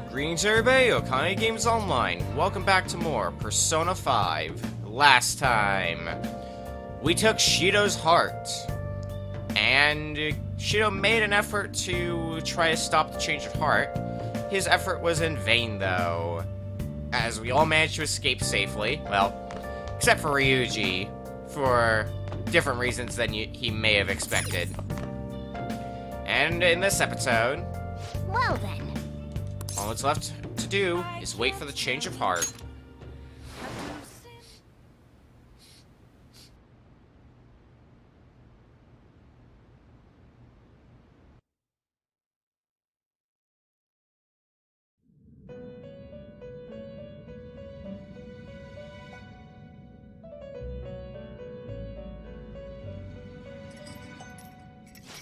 Greetings everybody, Okane Games Online. Welcome back to more Persona 5. Last time, we took Shido's heart. And Shido made an effort to try to stop the change of heart. His effort was in vain though, as we all managed to escape safely. Well, except for Ryuji, for different reasons than he may have expected. And in this episode, well then, all that's left to do is wait for the change of heart.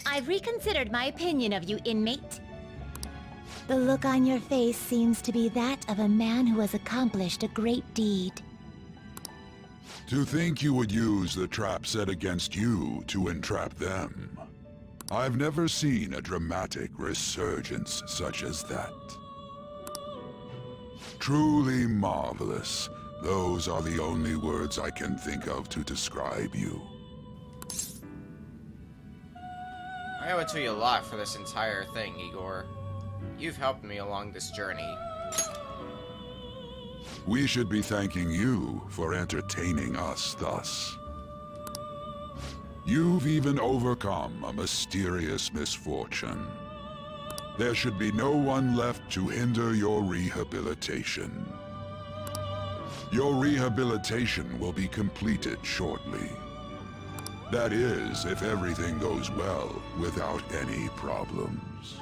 I've reconsidered my opinion of you, inmate. The look on your face seems to be that of a man who has accomplished a great deed. To think you would use the trap set against you to entrap them. I've never seen a dramatic resurgence such as that. Truly marvelous. Those are the only words I can think of to describe you. I owe it to you a lot for this entire thing, Igor. You've helped me along this journey. We should be thanking you for entertaining us thus. You've even overcome a mysterious misfortune. There should be no one left to hinder your rehabilitation. Your rehabilitation will be completed shortly. That is, if everything goes well, without any problems.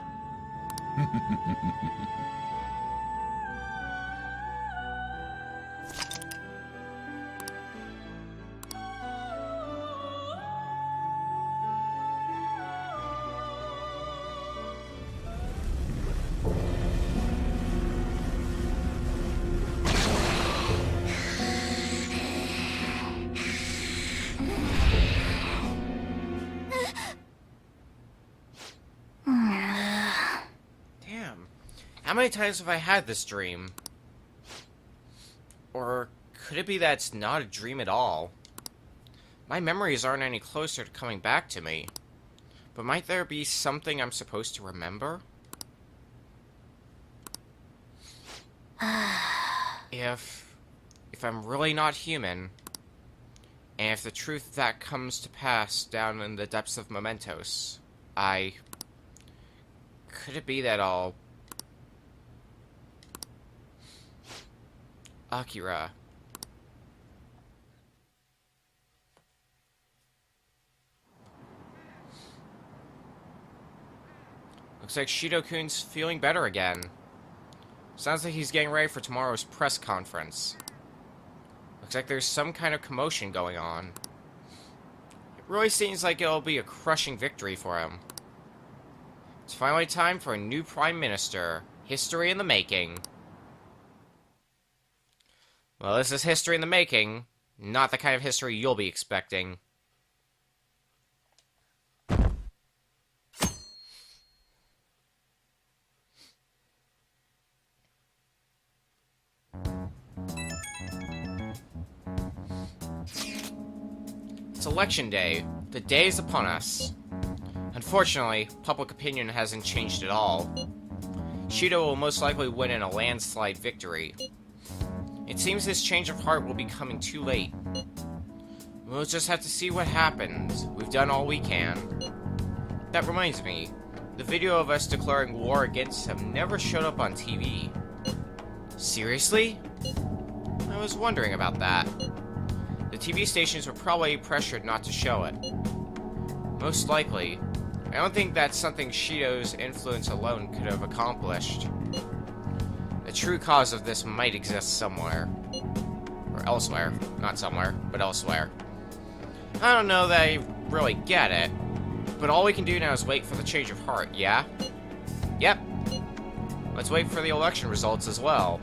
How many times have I had this dream? Or could it be that it's not a dream at all? My memories aren't any closer to coming back to me. But might there be something I'm supposed to remember? If I'm really not human, and if the truth that comes to pass down in the depths of Mementos, could it be that I'll... Akira. Looks like Shido-kun's feeling better again. Sounds like he's getting ready for tomorrow's press conference. Looks like there's some kind of commotion going on. It really seems like it'll be a crushing victory for him. It's finally time for a new Prime Minister. History in the making. Well, this is history in the making, not the kind of history you'll be expecting. It's election day. The day is upon us. Unfortunately, public opinion hasn't changed at all. Shido will most likely win in a landslide victory. It seems this change of heart will be coming too late. We'll just have to see what happens. We've done all we can. That reminds me, the video of us declaring war against him never showed up on TV. Seriously? I was wondering about that. The TV stations were probably pressured not to show it. Most likely. I don't think that's something Shido's influence alone could have accomplished. The true cause of this might exist somewhere. Or elsewhere. Not somewhere, but elsewhere. I don't know that I really get it, but all we can do now is wait for the change of heart, yeah? Yep. Let's wait for the election results as well.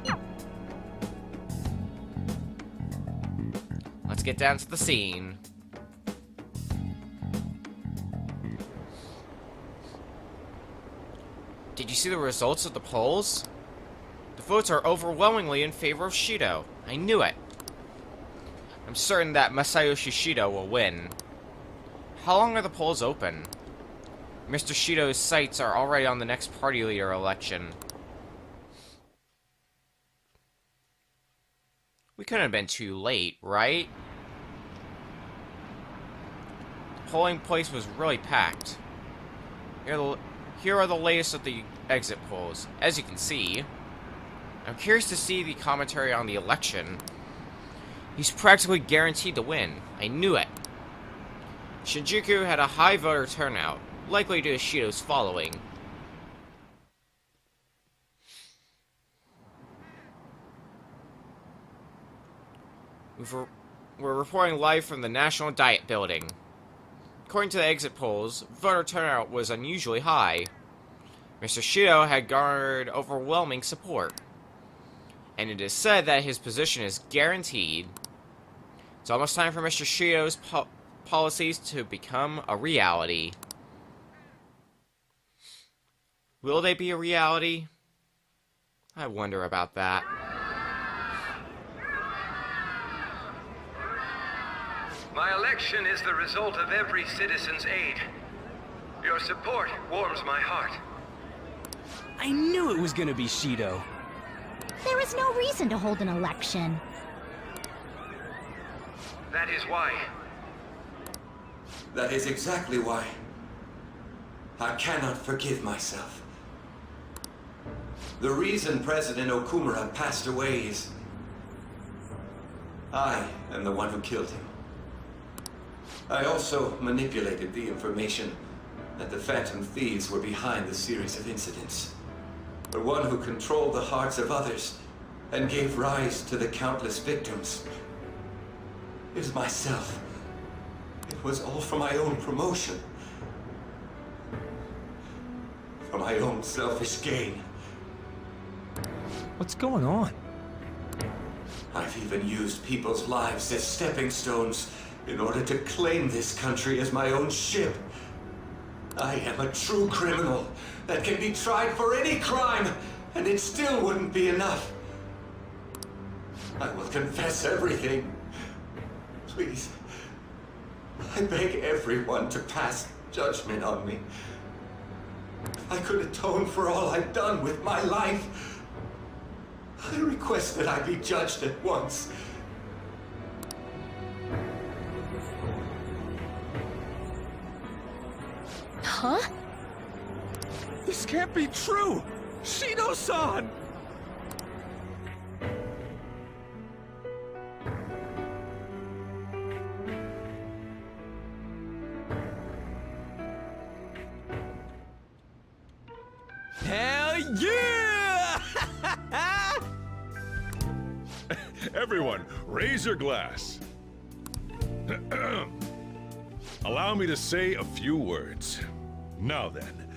Let's get down to the scene. Did you see the results of the polls? The votes are overwhelmingly in favor of Shido. I knew it. I'm certain that Masayoshi Shido will win. How long are the polls open? Mr. Shido's sights are already on the next party leader election. We couldn't have been too late, right? The polling place was really packed. Here are the latest of the exit polls. As you can see, I'm curious to see the commentary on the election. He's practically guaranteed to win. I knew it. Shinjuku had a high voter turnout, likely due to Shido's following. We're reporting live from the National Diet Building. According to the exit polls, voter turnout was unusually high. Mr. Shido had garnered overwhelming support, and it is said that his position is guaranteed. It's almost time for Mr. Shido's policies to become a reality. Will they be a reality? I wonder about that. My election is the result of every citizen's aid. Your support warms my heart. I knew it was gonna be Shido. There is no reason to hold an election. That is why. That is exactly why. I cannot forgive myself. The reason President Okumura passed away is... I am the one who killed him. I also manipulated the information that the Phantom Thieves were behind the series of incidents. The one who controlled the hearts of others and gave rise to the countless victims is myself. It was all for my own promotion. For my own selfish gain. What's going on? I've even used people's lives as stepping stones in order to claim this country as my own ship. I am a true criminal that can be tried for any crime, and it still wouldn't be enough. I will confess everything. Please, I beg everyone to pass judgment on me. If I could atone for all I've done with my life, I request that I be judged at once. Huh? This can't be true! Shido-san! Hell yeah! Everyone, raise your glass. Allow me to say a few words. Now then.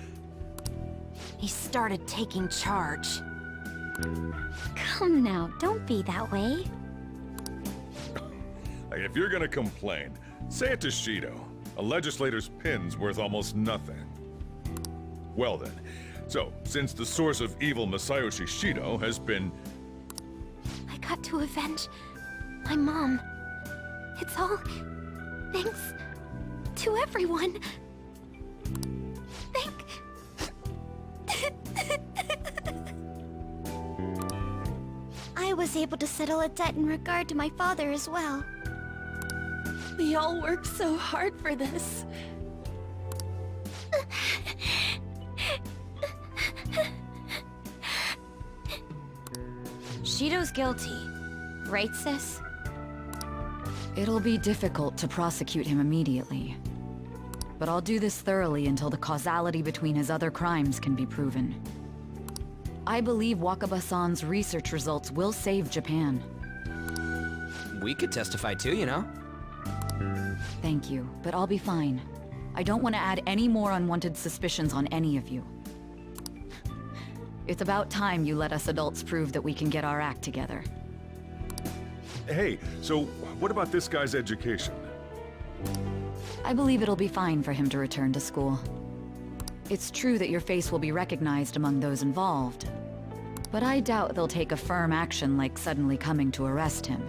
He started taking charge. Come now, don't be that way. If you're gonna complain, say it to Shido. A legislator's pin's worth almost nothing. Well then, so, since the source of evil Masayoshi Shido has been... I got to avenge my mom. It's all thanks to everyone. I was able to settle a debt in regard to my father as well. We all worked so hard for this. Shido's guilty, right, sis? It'll be difficult to prosecute him immediately. But I'll do this thoroughly until the causality between his other crimes can be proven. I believe Wakaba-san's research results will save Japan. We could testify too, you know? Thank you, but I'll be fine. I don't want to add any more unwanted suspicions on any of you. It's about time you let us adults prove that we can get our act together. Hey, so what about this guy's education? I believe it'll be fine for him to return to school. It's true that your face will be recognized among those involved, but I doubt they'll take a firm action like suddenly coming to arrest him.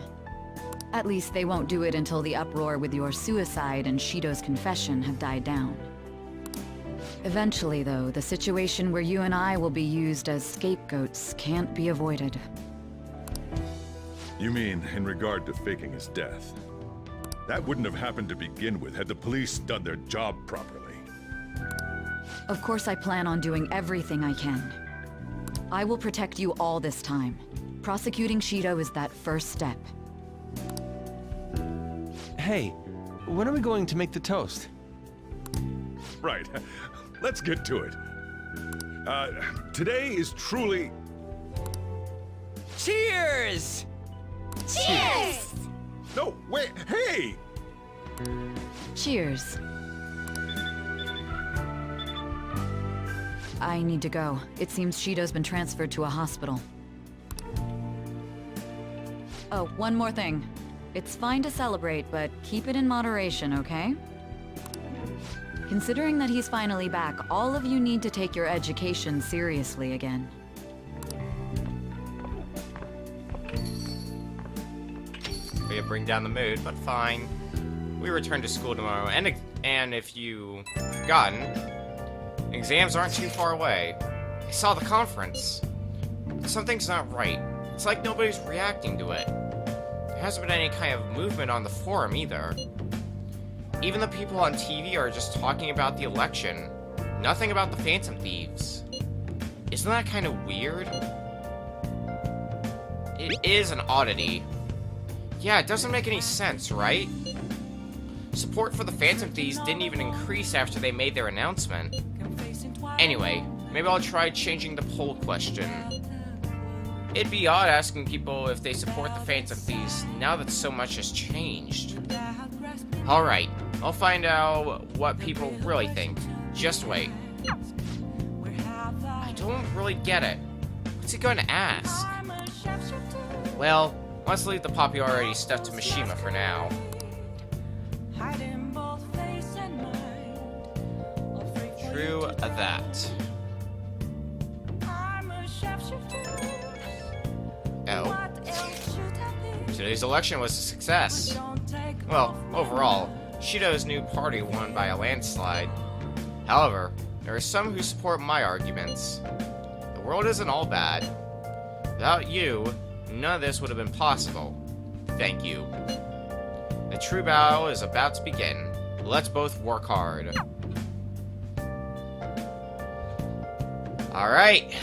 At least they won't do it until the uproar with your suicide and Shido's confession have died down. Eventually, though, the situation where you and I will be used as scapegoats can't be avoided. You mean in regard to faking his death? That wouldn't have happened to begin with had the police done their job properly. Of course I plan on doing everything I can. I will protect you all this time. Prosecuting Shido is that first step. Hey, when are we going to make the toast? Right. Let's get to it. Today is truly... Cheers! Cheers! No, wait, hey! Cheers. I need to go. It seems Shido's been transferred to a hospital. Oh, one more thing. It's fine to celebrate, but keep it in moderation, okay? Considering that he's finally back, all of you need to take your education seriously again. Way to bring down the mood, but fine. We return to school tomorrow, and if you've forgotten, exams aren't too far away. I saw the conference. Something's not right. It's like nobody's reacting to it. There hasn't been any kind of movement on the forum either. Even the people on TV are just talking about the election. Nothing about the Phantom Thieves. Isn't that kind of weird? It is an oddity. Yeah, it doesn't make any sense, right? Support for the Phantom Thieves didn't even increase after they made their announcement. Anyway, maybe I'll try changing the poll question. It'd be odd asking people if they support the Phantom Thieves now that so much has changed. Alright, I'll find out what people really think. Just wait. I don't really get it. What's he going to ask? Well, let's leave the popularity stuff to Mishima for now. True that. Oh. Today's election was a success. Well, overall, Shido's new party won by a landslide. However, there are some who support my arguments. The world isn't all bad. Without you, none of this would have been possible. Thank you. The true battle is about to begin. Let's both work hard. Alright.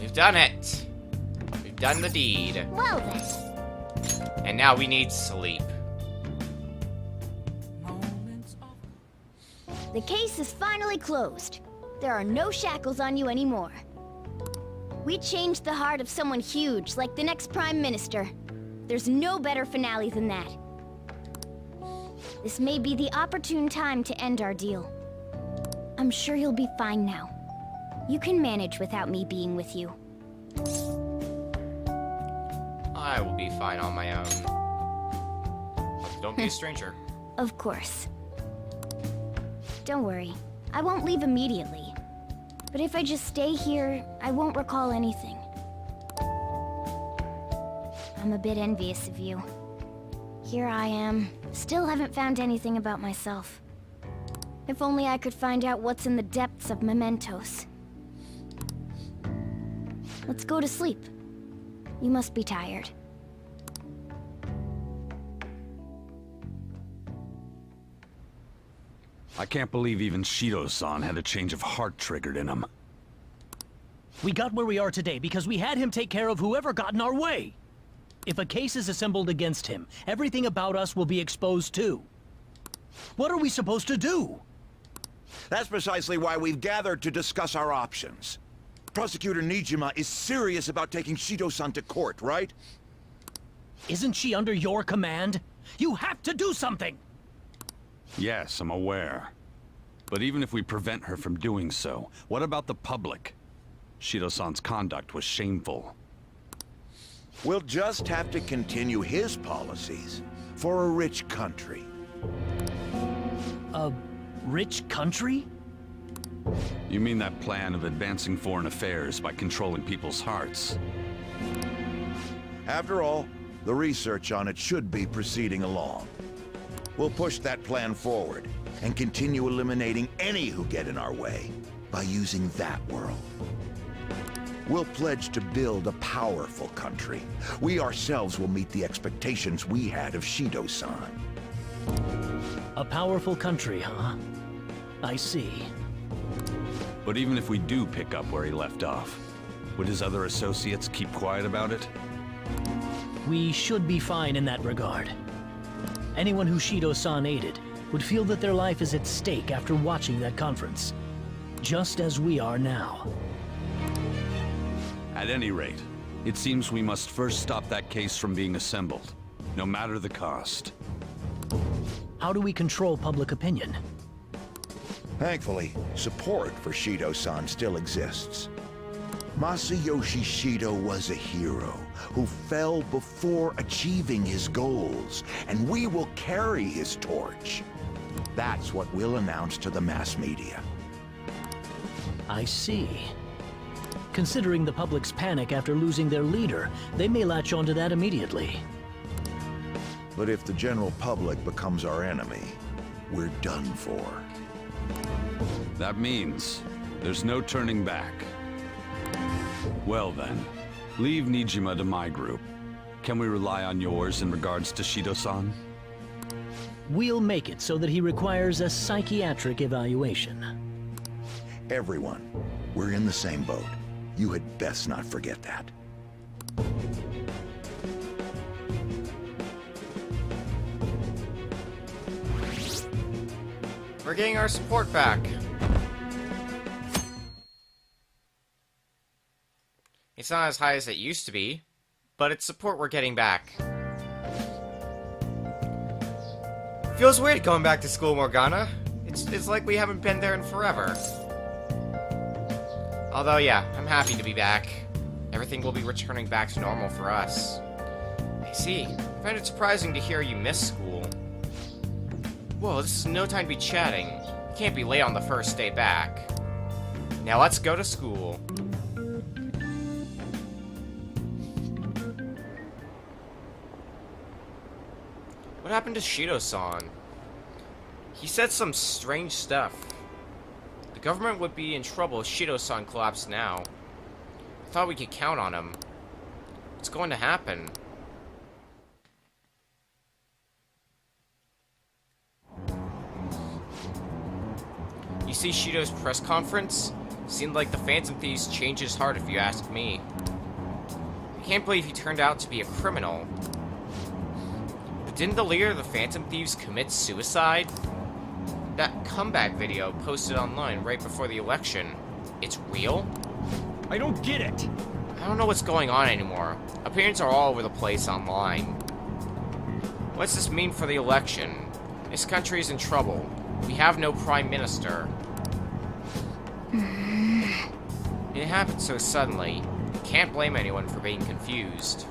We've done it. We've done the deed. Well then. And now we need sleep. The case is finally closed. There are no shackles on you anymore. We changed the heart of someone huge, like the next Prime Minister. There's no better finale than that. This may be the opportune time to end our deal. I'm sure you'll be fine now. You can manage without me being with you. I will be fine on my own. Don't be a stranger. Of course. Don't worry. I won't leave immediately. But if I just stay here, I won't recall anything. I'm a bit envious of you. Here I am, still haven't found anything about myself. If only I could find out what's in the depths of mementos. Let's go to sleep. You must be tired. I can't believe even Shido-san had a change of heart triggered in him. We got where we are today because we had him take care of whoever got in our way. If a case is assembled against him, everything about us will be exposed too. What are we supposed to do? That's precisely why we've gathered to discuss our options. Prosecutor Nijima is serious about taking Shido-san to court, right? Isn't she under your command? You have to do something! Yes, I'm aware. But even if we prevent her from doing so, what about the public? Shido-san's conduct was shameful. We'll just have to continue his policies for a rich country. A rich country? You mean that plan of advancing foreign affairs by controlling people's hearts? After all, the research on it should be proceeding along. We'll push that plan forward and continue eliminating any who get in our way by using that world. We'll pledge to build a powerful country. We ourselves will meet the expectations we had of Shido-san. A powerful country, huh? I see. But even if we do pick up where he left off, would his other associates keep quiet about it? We should be fine in that regard. Anyone who Shido-san aided would feel that their life is at stake after watching that conference. Just as we are now. At any rate, it seems we must first stop that case from being assembled, no matter the cost. How do we control public opinion? Thankfully, support for Shido-san still exists. Masayoshi Shido was a hero who fell before achieving his goals, and we will carry his torch. That's what we'll announce to the mass media. I see. Considering the public's panic after losing their leader, they may latch onto that immediately. But if the general public becomes our enemy, we're done for. That means there's no turning back. Well then, leave Nijima to my group. Can we rely on yours in regards to Shido-san? We'll make it so that he requires a psychiatric evaluation. Everyone, we're in the same boat. You had best not forget that. We're getting our support back. It's not as high as it used to be, but it's support we're getting back. Feels weird going back to school, Morgana. It's like we haven't been there in forever. Although, yeah, I'm happy to be back. Everything will be returning back to normal for us. I see. I find it surprising to hear you miss school. Whoa, this is no time to be chatting. You can't be late on the first day back. Now let's go to school. What happened to Shido-san? He said some strange stuff. The government would be in trouble if Shido-san collapsed now. I thought we could count on him. What's going to happen? You see Shido's press conference? Seemed like the Phantom Thieves changed his heart if you ask me. I can't believe he turned out to be a criminal. But didn't the leader of the Phantom Thieves commit suicide? That comeback video posted online right before the election. It's real? I don't get it! I don't know what's going on anymore. Opinions are all over the place online. What's this mean for the election? This country is in trouble. We have no prime minister. It happened so suddenly. Can't blame anyone for being confused.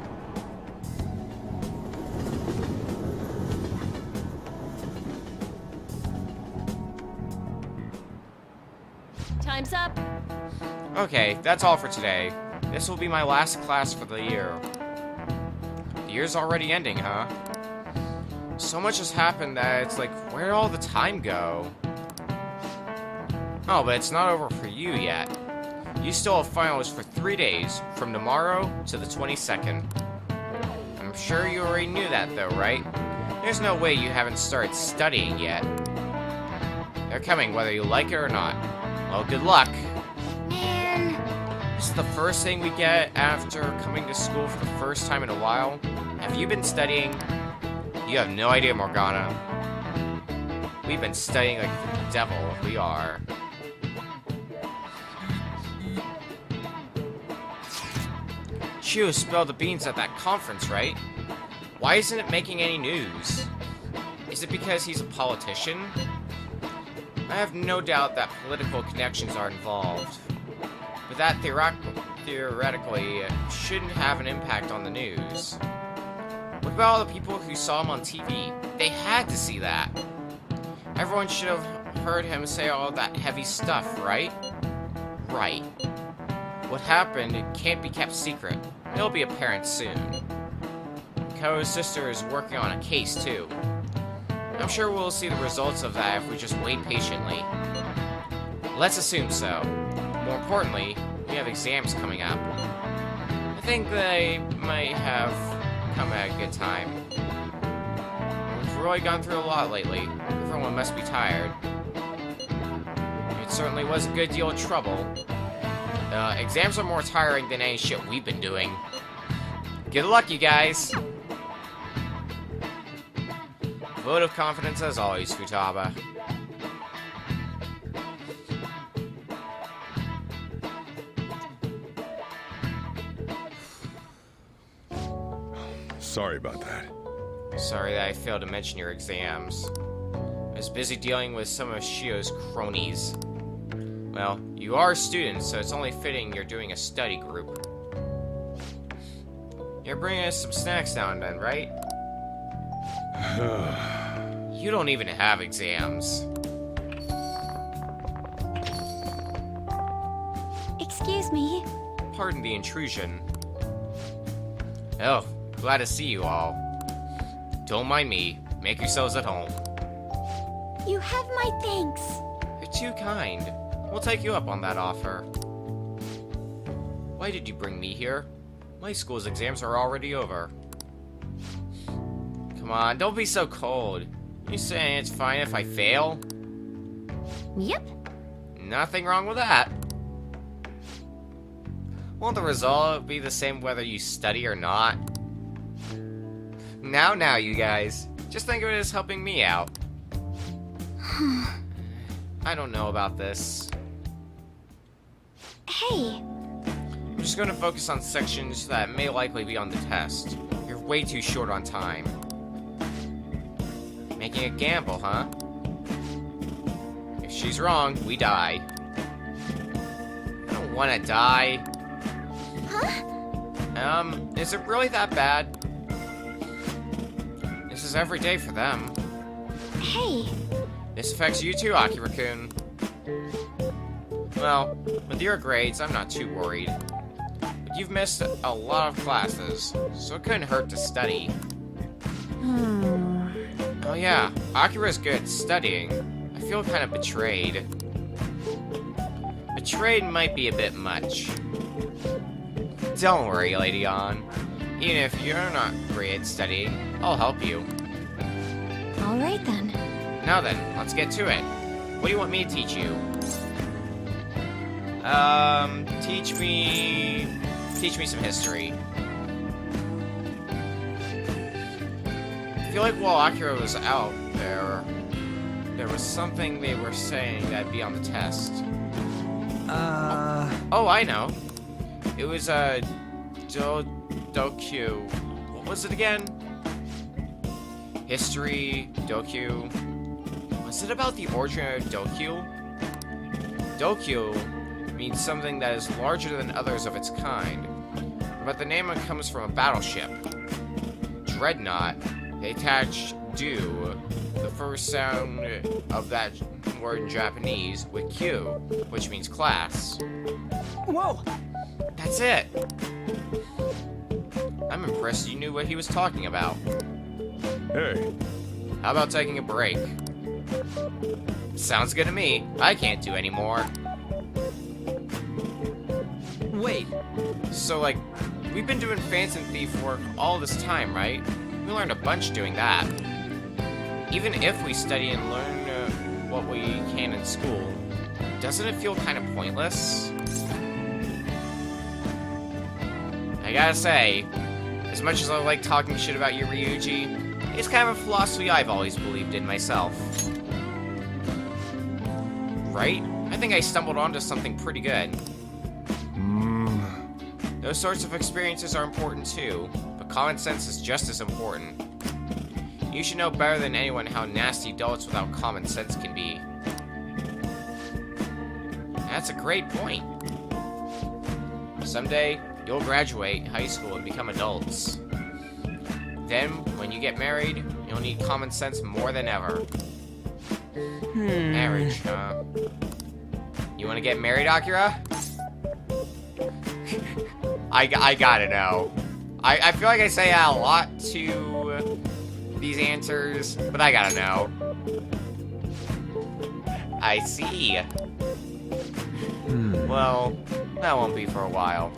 Time's up. Okay, that's all for today. This will be my last class for the year. The year's already ending, huh? So much has happened that it's like, where'd all the time go? Oh, but it's not over for you yet. You still have finals for 3 days, from tomorrow to the 22nd. I'm sure you already knew that though, right? There's no way you haven't started studying yet. They're coming whether you like it or not. Well, good luck. Man. This is the first thing we get after coming to school for the first time in a while. Have you been studying? You have no idea, Morgana. We've been studying like the devil, we are. Shido spilled the beans at that conference, right? Why isn't it making any news? Is it because he's a politician? I have no doubt that political connections are involved. But that theoretically shouldn't have an impact on the news. What about all the people who saw him on TV? They had to see that. Everyone should have heard him say all that heavy stuff, right? Right. What happened can't be kept secret. It'll be apparent soon. Kao's sister is working on a case, too. I'm sure we'll see the results of that if we just wait patiently. Let's assume so. More importantly, we have exams coming up. I think they might have come at a good time. We've really gone through a lot lately. Everyone must be tired. It certainly was a good deal of trouble. Exams are more tiring than any shit we've been doing. Good luck, you guys! Vote of confidence as always, Futaba. Sorry about that. Sorry that I failed to mention your exams. I was busy dealing with some of Shido's cronies. Well, you are students, so it's only fitting you're doing a study group. You're bringing us some snacks now and then, right? You don't even have exams. Excuse me. Pardon the intrusion. Oh, glad to see you all. Don't mind me. Make yourselves at home. You have my thanks. You're too kind. We'll take you up on that offer. Why did you bring me here? My school's exams are already over. Come on, don't be so cold. You saying it's fine if I fail? Yep. Nothing wrong with that. Won't the result be the same whether you study or not? Now, you guys. Just think of it as helping me out. I don't know about this. Hey. I'm just going to focus on sections that may likely be on the test. You're way too short on time. Making a gamble, huh? If she's wrong, we die. I don't want to die. Huh? Is it really that bad? This is every day for them. Hey. This affects you too, Akira-kun. Well, with your grades, I'm not too worried. But you've missed a lot of classes, so it couldn't hurt to study. Oh yeah, Akira's good at studying. I feel kind of betrayed. Betrayed might be a bit much. Don't worry, Lady On. Even if you're not great at studying, I'll help you. Alright then. Now then, let's get to it. What do you want me to teach you? Teach me some history. I feel like while Akira was out there was something they were saying that'd be on the test. Oh, I know. It was, Dokyu. What was it again? History, Dokyu. Was it about the origin of Dokyu? Dokyu means something that is larger than others of its kind, but the name comes from a battleship. Dreadnought. They attached "do," the first sound of that word in Japanese, with "Q," which means class. Whoa! That's it! I'm impressed you knew what he was talking about. Hey. How about taking a break? Sounds good to me. I can't do any more. Wait. So, like, we've been doing Phantom Thief work all this time, right? We learned a bunch doing that. Even if we study and learn what we can in school, doesn't it feel kind of pointless? I gotta say, as much as I like talking shit about you, Ryuji, it's kind of a philosophy I've always believed in myself. Right? I think I stumbled onto something pretty good. Those sorts of experiences are important too, but common sense is just as important. You should know better than anyone how nasty adults without common sense can be. That's a great point. Someday, you'll graduate high school and become adults. Then, when you get married, you'll need common sense more than ever. Marriage, huh? You wanna get married, Akira? I gotta know. I feel like I say that a lot to these answers, but I gotta know. I see. Well, that won't be for a while.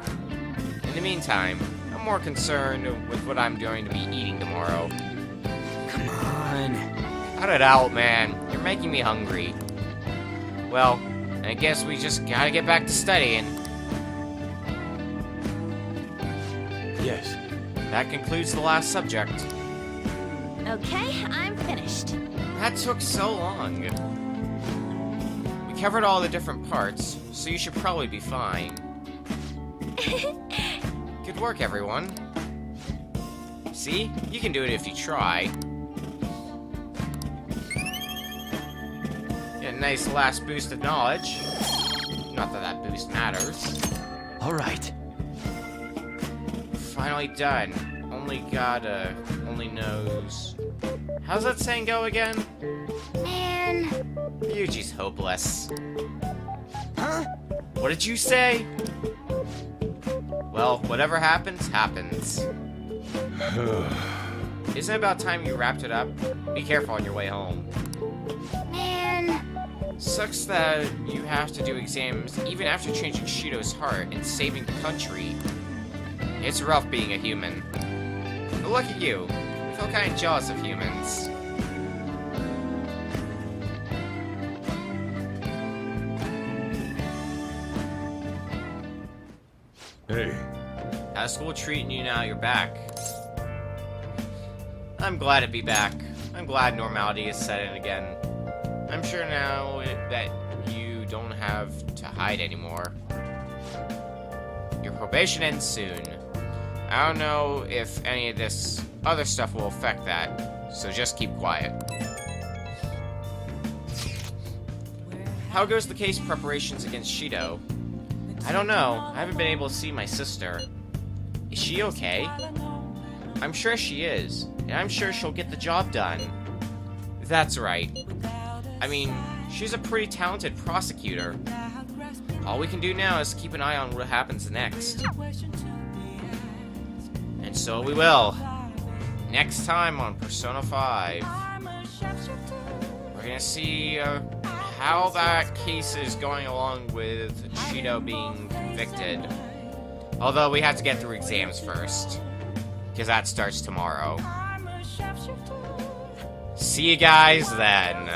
In the meantime, I'm more concerned with what I'm going to be eating tomorrow. Come on. Cut it out, man. You're making me hungry. Well, I guess we just gotta get back to studying. Yes. That concludes the last subject. Okay, I'm finished. That took so long. We covered all the different parts, so you should probably be fine. Good work, everyone. See? You can do it if you try. Get a nice last boost of knowledge. Not that that boost matters. All right. Finally done. Only knows. How's that saying go again? Man. Ryuji's hopeless. Huh? What did you say? Well, whatever happens, happens. Isn't it about time you wrapped it up? Be careful on your way home. Man. Sucks that you have to do exams even after changing Shido's heart and saving the country. It's rough being a human. But look at you. I feel kind of jealous of humans. Hey, How's school treating you now you're back? I'm glad to be back. I'm glad normality is set in again. I'm sure now that you don't have to hide anymore. Your probation ends soon. I don't know if any of this other stuff will affect that, so just keep quiet. How goes the case preparations against Shido? I don't know. I haven't been able to see my sister. Is she okay? I'm sure she is, and I'm sure she'll get the job done. That's right. I mean, she's a pretty talented prosecutor. All we can do now is keep an eye on what happens next. And so we will. Next time on Persona 5. We're gonna see how that case is going along with Shido being convicted. Although we have to get through exams first. Because that starts tomorrow. See you guys then.